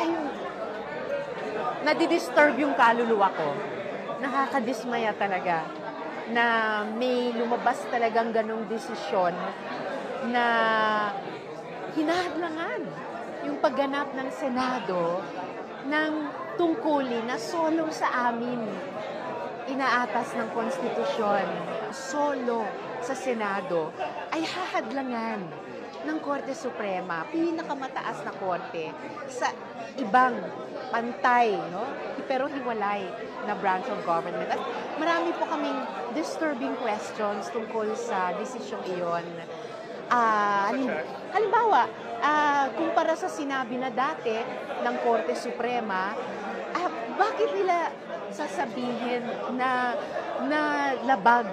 ay, nadidisturb yung kaluluwa ko. Nakakadismaya talaga na may lumabas talagang ganong desisyon na hinahadlangan yung pagganap ng Senado ng tungkulin na solo sa amin inaatas ng konstitusyon, solo sa Senado, ay hahadlangan ng Korte Suprema, pinakamataas na korte sa ibang pantay, no? Pero hiwalay na branch of government. At marami po kaming disturbing questions tungkol sa desisyong iyon. Halimbawa, kumpara sa sinabi na dati ng Korte Suprema, bakit nila sasabihin na labag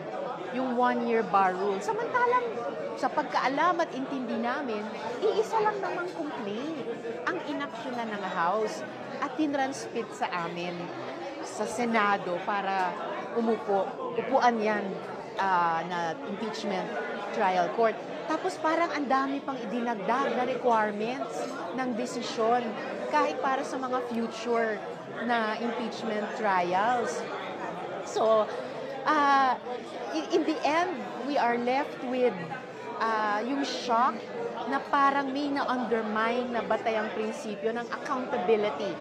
yung one-year bar rule? Samantalang sa pagkaalam at intindi namin, iisa lang namang complaint ang inaksyonan ng House at tinransmit sa amin sa Senado para upuan yan na impeachment trial court. Tapos parang ang dami pang idinagdag na requirements ng desisyon kahit para sa mga future na impeachment trials. So, in the end, we are left with yung shock na parang may na-undermine na batayang prinsipyo ng accountability